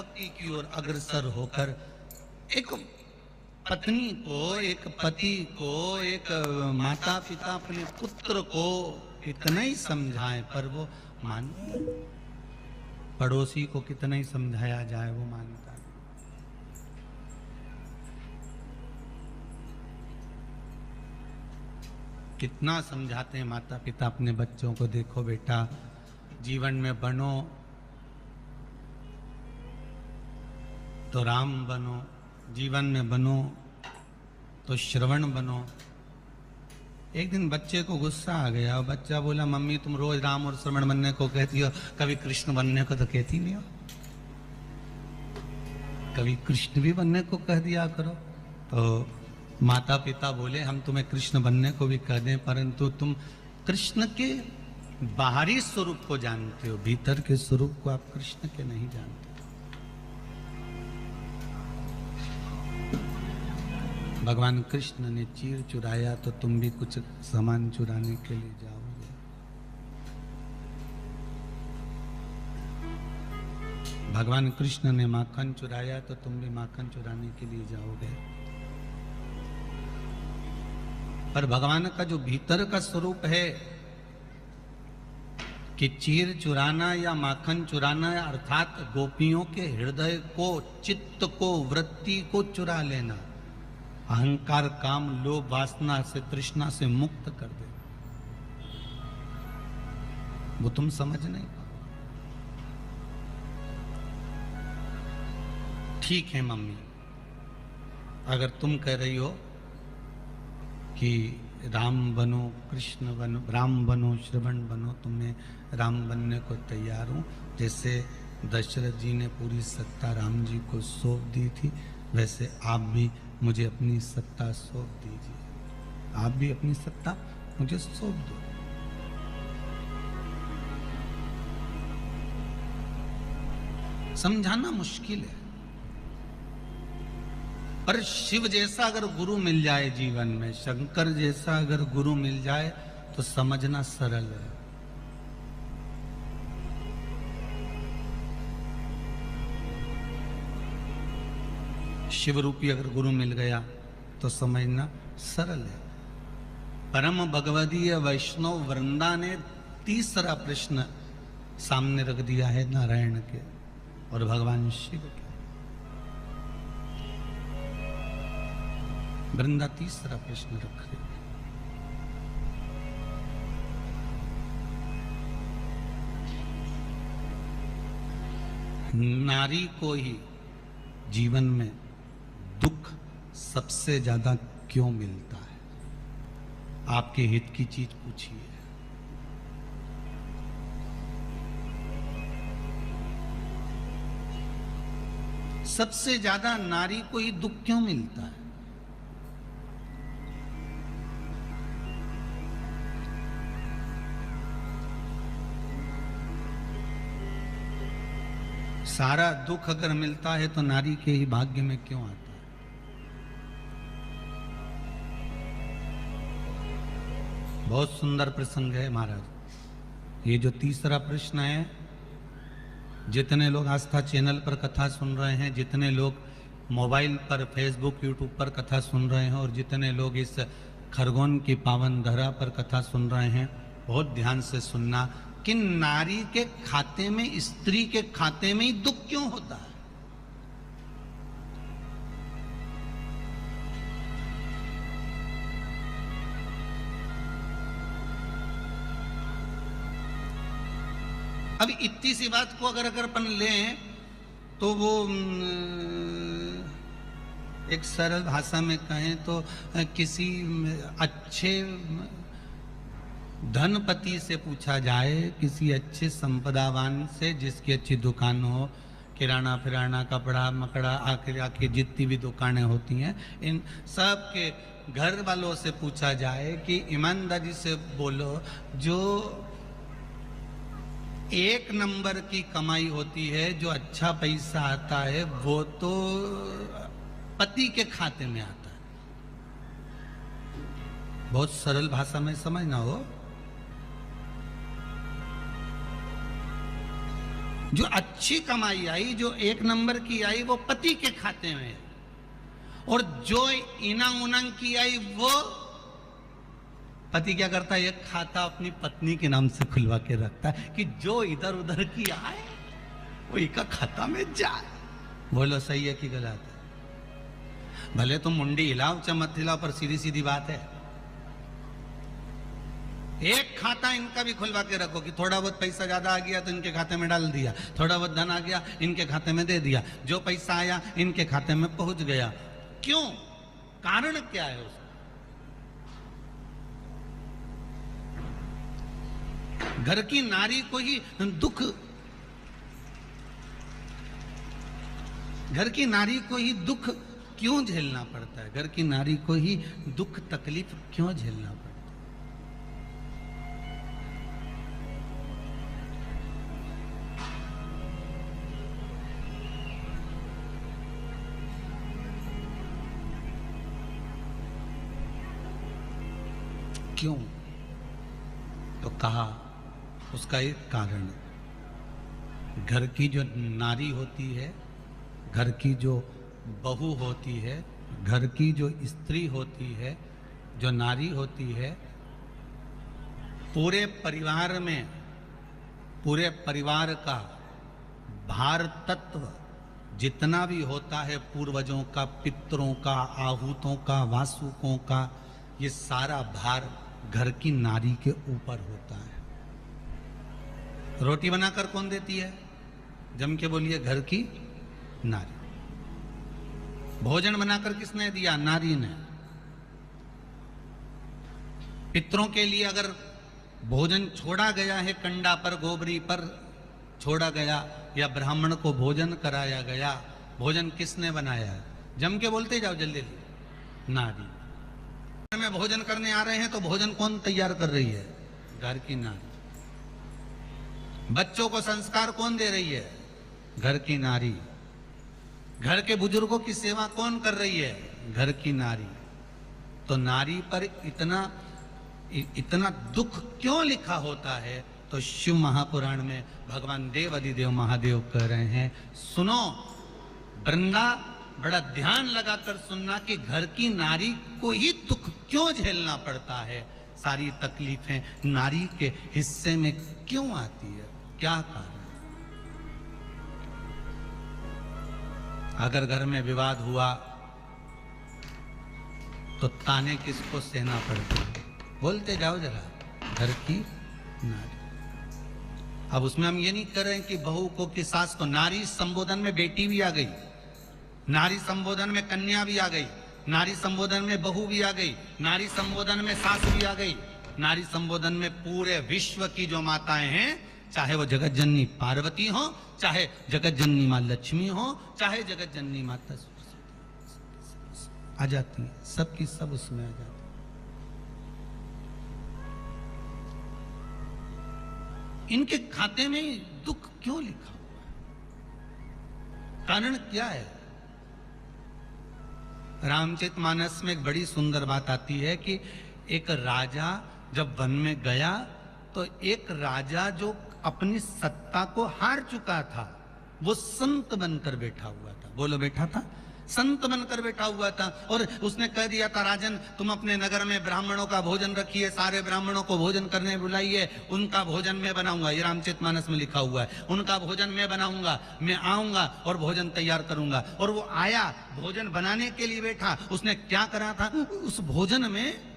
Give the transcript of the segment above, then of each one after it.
भक्ति की ओर अग्रसर होकर एक पत्नी को, एक पति को, एक माता पिता अपने पुत्र को कितना ही समझाएं पर वो मानता नहीं। पड़ोसी को कितना ही समझाया जाए वो मानता नहीं। कितना समझाते हैं माता पिता अपने बच्चों को, देखो बेटा जीवन में बनो तो राम बनो, जीवन में बनो तो श्रवण बनो। एक दिन बच्चे को गुस्सा आ गया और बच्चा बोला, मम्मी तुम रोज राम और श्रवण बनने को कहती हो, कभी कृष्ण बनने को तो कहती नहीं हो, कभी कृष्ण भी बनने को कह दिया करो। तो माता पिता बोले, हम तुम्हें कृष्ण बनने को भी कह दें, परंतु तुम कृष्ण के बाहरी स्वरूप को जानते हो, भीतर के स्वरूप को आप कृष्ण के नहीं जानते। भगवान कृष्ण ने चीर चुराया तो तुम भी कुछ सामान चुराने के लिए जाओगे। भगवान कृष्ण ने माखन चुराया तो तुम भी माखन चुराने के लिए जाओगे। पर भगवान का जो भीतर का स्वरूप है कि चीर चुराना या माखन चुराना, अर्थात गोपियों के हृदय को, चित्त को, वृत्ति को चुरा लेना, अहंकार, काम, लोभ, वासना से, तृष्णा से मुक्त कर दे, वो तुम समझ नहीं पाओ। ठीक है मम्मी, अगर तुम कह रही हो कि राम बनो, कृष्ण बनो, राम बनो, श्रवण बनो, तो मैं राम बनने को तैयार हूं। जैसे दशरथ जी ने पूरी सत्ता राम जी को सौंप दी थी, वैसे आप भी मुझे अपनी सत्ता सौंप दीजिए, आप भी अपनी सत्ता मुझे सौंप दो। समझाना मुश्किल है, पर शिव जैसा अगर गुरु मिल जाए जीवन में, शंकर जैसा अगर गुरु मिल जाए तो समझना सरल है। शिव रूपी अगर गुरु मिल गया तो समझना सरल है। परम भगवदीय वैष्णव वृंदा ने तीसरा प्रश्न सामने रख दिया है नारायण के और भगवान शिव के। वृंदा तीसरा प्रश्न रख रही है। नारी को ही जीवन में दुख सबसे ज्यादा क्यों मिलता है? आपके हित की चीज पूछिए। सबसे ज्यादा नारी को ही दुख क्यों मिलता है? सारा दुख अगर मिलता है तो नारी के ही भाग्य में क्यों आता है? बहुत सुंदर प्रसंग है महाराज। ये जो तीसरा प्रश्न है, जितने लोग आस्था चैनल पर कथा सुन रहे हैं, जितने लोग मोबाइल पर, फेसबुक, यूट्यूब पर कथा सुन रहे हैं और जितने लोग इस खरगोन की पावन धरा पर कथा सुन रहे हैं, बहुत ध्यान से सुनना कि नारी के खाते में, स्त्री के खाते में ही दुख क्यों होता है? अब इतनी सी बात को अगर अपन लें तो वो एक सरल भाषा में कहें तो किसी अच्छे धनपति से पूछा जाए, किसी अच्छे संपदावान से जिसकी अच्छी दुकान हो, किराना फिराना, कपड़ा मकड़ा, आखिर जितनी भी दुकानें होती हैं, इन सब के घर वालों से पूछा जाए कि ईमानदारी से बोलो, जो एक नंबर की कमाई होती है, जो अच्छा पैसा आता है, वो तो पति के खाते में आता है। बहुत सरल भाषा में समझना हो। जो अच्छी कमाई आई, जो एक नंबर की आई, वो पति के खाते में, और जो इनंग उनंग की आई वो पति क्या करता है, एक खाता अपनी पत्नी के नाम से खुलवा के रखता है कि जो इधर उधर की आए वो इका खाता में जाए। बोलो सही है कि गलत है? भले तुम मुंडी हिलाओ चाहे मत हिलाओ, पर सीधी सीधी बात है, एक खाता इनका भी खुलवा के रखो कि थोड़ा बहुत पैसा ज्यादा आ गया तो इनके खाते में डाल दिया, थोड़ा बहुत धन आ गया इनके खाते में दे दिया, जो पैसा आया इनके खाते में पहुंच गया। क्यों? कारण क्या है उसका? घर की नारी को ही दुख, घर की नारी को ही दुख क्यों झेलना पड़ता है? घर की नारी को ही दुख तकलीफ क्यों झेलना पड़ता है? क्यों? तो कहा उसका एक कारण, घर की जो नारी होती है, घर की जो बहू होती है, घर की जो स्त्री होती है, जो नारी होती है, पूरे परिवार में, पूरे परिवार का भार तत्व जितना भी होता है, पूर्वजों का, पितरों का, आहूतों का, वासुकों का, ये सारा भार घर की नारी के ऊपर होता है। रोटी बनाकर कौन देती है? जम के बोलिए, घर की नारी। भोजन बनाकर किसने दिया? नारी ने। पितरों के लिए अगर भोजन छोड़ा गया है, कंडा पर, गोबरी पर छोड़ा गया, या ब्राह्मण को भोजन कराया गया, भोजन किसने बनाया? जम के बोलते जाओ जल्दी, नारी। में भोजन करने आ रहे हैं तो भोजन कौन तैयार कर रही है? घर की नारी। बच्चों को संस्कार कौन दे रही है? घर की नारी। घर के बुजुर्गों की सेवा कौन कर रही है? घर की नारी। तो नारी पर इतना दुख क्यों लिखा होता है? तो शिव महापुराण में भगवान देव अधिदेव महादेव कह रहे हैं, सुनो वृंदा, बड़ा ध्यान लगाकर सुनना कि घर की नारी को ही दुख क्यों झेलना पड़ता है, सारी तकलीफें नारी के हिस्से में क्यों आती है, क्या कारण? अगर घर में विवाद हुआ तो ताने किसको सहना पड़ता है? बोलते जाओ जरा, घर की नारी। अब उसमें हम ये नहीं कर रहे हैं कि बहू को, कि सास को। नारी संबोधन में बेटी भी आ गई, नारी संबोधन में कन्या भी आ गई, नारी संबोधन में बहू भी आ गई, नारी संबोधन में सास भी आ गई, नारी संबोधन में पूरे विश्व की जो माताएं हैं, चाहे वो जगत जननी पार्वती हो, चाहे जगत जननी मां लक्ष्मी हो, चाहे जगत जननी माता आ जाती है, सबकी सब उसमें आ जाती है। इनके खाते में दुख क्यों लिखा हुआ है? कारण क्या है? रामचरितमानस में एक बड़ी सुंदर बात आती है कि एक राजा जब वन में गया तो एक राजा जो अपनी सत्ता को हार चुका था, वो संत बनकर बैठा हुआ था। बोलो, बैठा था, संत बनकर बैठा हुआ था। और उसने कह दिया था, राजन तुम अपने नगर में ब्राह्मणों का भोजन रखिए, सारे ब्राह्मणों को भोजन करने बुलाइए, उनका भोजन मैं बनाऊंगा। ये रामचरितमानस में लिखा हुआ है, उनका भोजन मैं बनाऊंगा, मैं आऊंगा और भोजन तैयार करूंगा। और वो आया, भोजन बनाने के लिए बैठा। उसने क्या करा था? उस भोजन में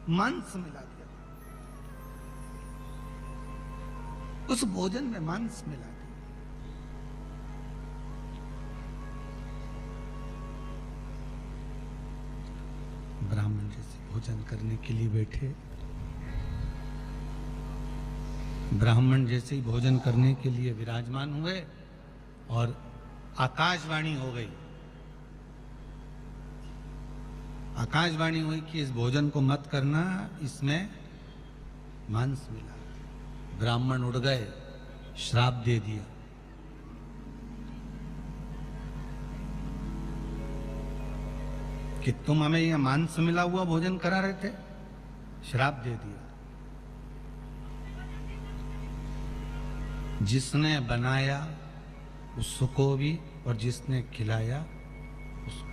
मांस मिला दिया, उस भोजन में मांस मिला। ब्राह्मण जैसे भोजन करने के लिए बैठे, ब्राह्मण जैसे ही भोजन करने के लिए विराजमान हुए और आकाशवाणी हो गई। आकाशवाणी हुई कि इस भोजन को मत करना, इसमें मांस मिला। ब्राह्मण उड़ गए, श्राप दे दिया। कि तुम हमें यह मांस मिला हुआ भोजन करा रहे थे, श्राप दे दिया। जिसने बनाया उसको भी और जिसने खिलाया उसको।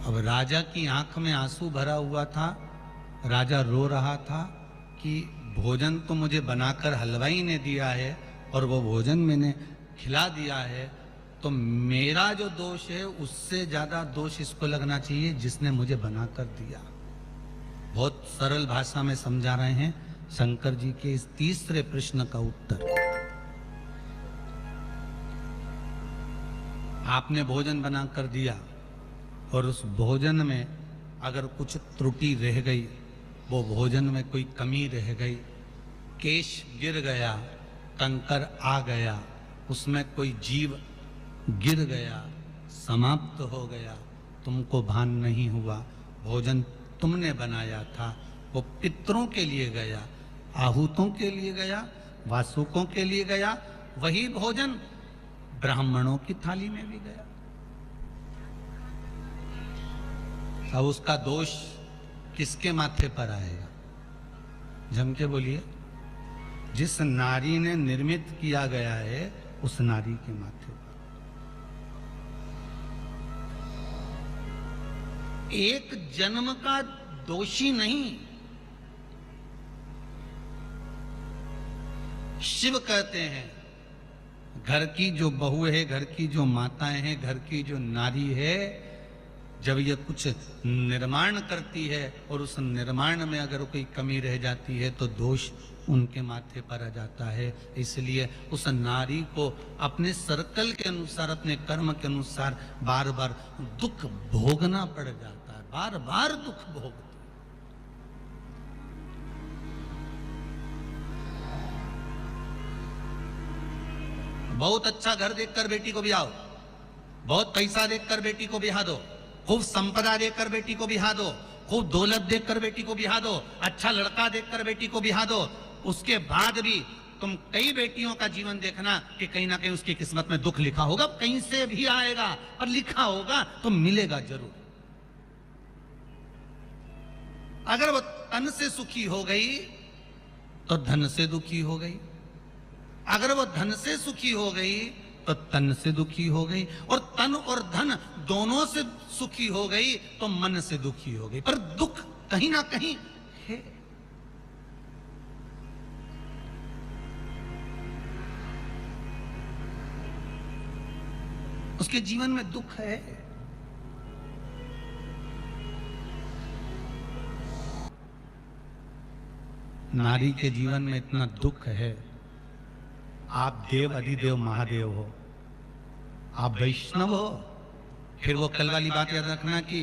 अब राजा की आंख में आंसू भरा हुआ था। राजा रो रहा था कि भोजन तो मुझे बनाकर हलवाई ने दिया है और वो भोजन मैंने खिला दिया है, तो मेरा जो दोष है उससे ज्यादा दोष इसको लगना चाहिए जिसने मुझे बनाकर दिया। बहुत सरल भाषा में समझा रहे हैं शंकर जी के इस तीसरे प्रश्न का उत्तर। आपने भोजन बनाकर दिया और उस भोजन में अगर कुछ त्रुटि रह गई, वो भोजन में कोई कमी रह गई, केश गिर गया, कंकर आ गया, उसमें कोई जीव गिर गया, समाप्त हो गया, तुमको भान नहीं हुआ, भोजन तुमने बनाया था, वो पितरों के लिए गया, आहूतों के लिए गया, वासुकों के लिए गया, वही भोजन ब्राह्मणों की थाली में भी गया। अब उसका दोष किसके माथे पर आएगा? जम के बोलिए। जिस नारी ने निर्मित किया गया है उस नारी के माथे पर। एक जन्म का दोषी नहीं। शिव कहते हैं घर की जो बहू है, घर की जो माताएं हैं, घर की जो नारी है, जब ये कुछ निर्माण करती है और उस निर्माण में अगर कोई कमी रह जाती है तो दोष उनके माथे पर आ जाता है। इसलिए उस नारी को अपने सर्कल के अनुसार, अपने कर्म के अनुसार बार बार दुख भोगना पड़ जाता है, बार बार दुख भोगती। बहुत अच्छा घर देखकर बेटी को ब्याहो, बहुत पैसा देखकर बेटी को ब्याह दो, खूब संपदा देखकर बेटी को ब्याह दो, खूब दौलत देखकर बेटी को ब्याह दो, अच्छा लड़का देखकर बेटी को ब्याह दो। उसके बाद भी तुम कई बेटियों का जीवन देखना कि कहीं ना कहीं उसकी किस्मत में दुख लिखा होगा, कहीं से भी आएगा, पर लिखा होगा तो मिलेगा जरूर। अगर वो तन से सुखी हो गई तो धन से दुखी हो गई, अगर वो धन से सुखी हो गई तो तन से दुखी हो गई, और तन और धन दोनों से सुखी हो गई तो मन से दुखी हो गई। पर दुख कहीं ना कहीं है। उसके जीवन में दुख है। नारी के जीवन में इतना दुख है। आप देव अधिदेव महादेव हो, आप वैष्णव हो। फिर वो कल वाली बात याद रखना कि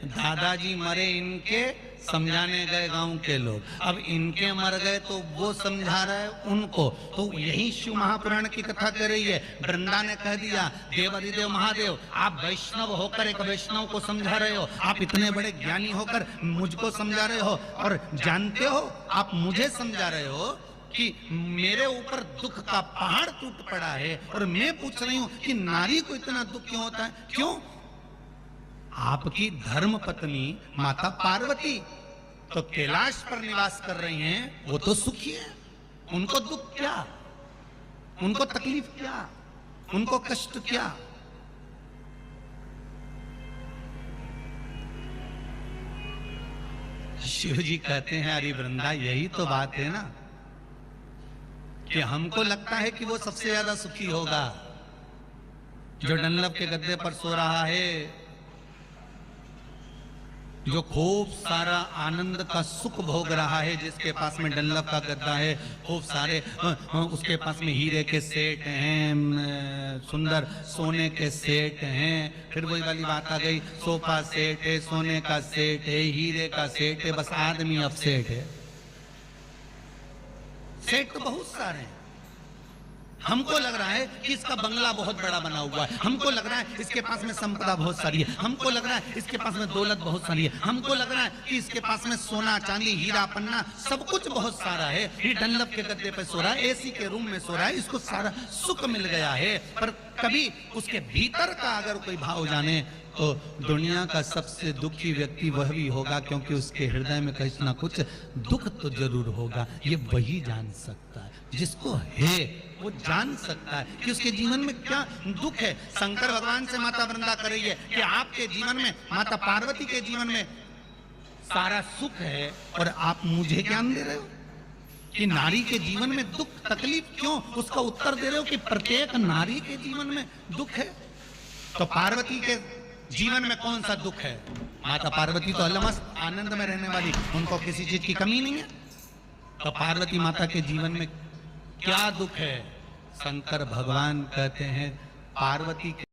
दादाजी मरे इनके, समझाने गए गांव के लोग, अब इनके मर गए तो वो समझा रहा है उनको। तो यही शिव महापुराण की कथा कर रही है। वृंदा ने कह दिया देव अधिदेव महादेव, आप वैष्णव होकर एक वैष्णव को समझा रहे हो, आप इतने बड़े ज्ञानी होकर मुझको समझा रहे हो, और जानते हो आप मुझे समझा रहे हो कि मेरे ऊपर दुख का पहाड़ टूट पड़ा है, और मैं पूछ रही हूं कि नारी को इतना दुख क्यों होता है? क्यों? आपकी धर्म पत्नी माता पार्वती तो कैलाश पर निवास कर रही हैं, वो तो सुखी है। उनको दुख क्या, उनको तकलीफ क्या, उनको कष्ट क्या? शिव जी कहते हैं अरे वृंदा, यही तो बात है ना कि हमको लगता है कि वो सबसे ज्यादा सुखी होगा, जो डनलप के गद्दे पर सो रहा है, जो खूब सारा आनंद का सुख भोग रहा है, जिसके पास में डनलप का गद्दा है, खूब सारे उसके पास में हीरे के सेट हैं, सुंदर सोने के सेट हैं। फिर वही वाली बात आ गई, सोफा सेट है, सोने का सेट है, हीरे का सेट है, बस आदमी अब सेट है। सेट तो बहुत सारे हैं। हमको लग रहा है कि इसका बंगला बहुत बड़ा बना हुआ है, हमको लग रहा है इसके पास में संपदा बहुत सारी है, हमको लग रहा है इसके पास में दौलत बहुत सारी है, हमको लग रहा है कि इसके पास में सोना चांदी हीरा पन्ना सब कुछ बहुत सारा है, ये डनलप के गद्दे पे सो रहा है, एसी के रूम में सो रहा है, इसको सारा सुख मिल गया है। पर कभी उसके भीतर का अगर कोई भाव जाने तो दुनिया का सबसे दुखी व्यक्ति वह भी होगा, क्योंकि उसके हृदय में कुछ ना कुछ दुख तो जरूर होगा। ये वही जान सकता है, जिसको है वो जान सकता है कि उसके जीवन में क्या दुख है। शंकर भगवान से माता वृंदा कर रही है कि आपके जीवन में, माता पार्वती के जीवन में सारा सुख है और आप मुझे ज्ञान दे रहे हो कि नारी के जीवन में दुख तकलीफ क्यों? उसका उत्तर दे रहे हो कि प्रत्येक नारी के जीवन में दुख है। तो पार्वती के जीवन में कौन सा दुख है? माता पार्वती तो अलमस्त आनंद में रहने वाली, उनको किसी चीज की कमी नहीं है। तो पार्वती माता के जीवन में क्या दुख है? शंकर भगवान कहते हैं पार्वती के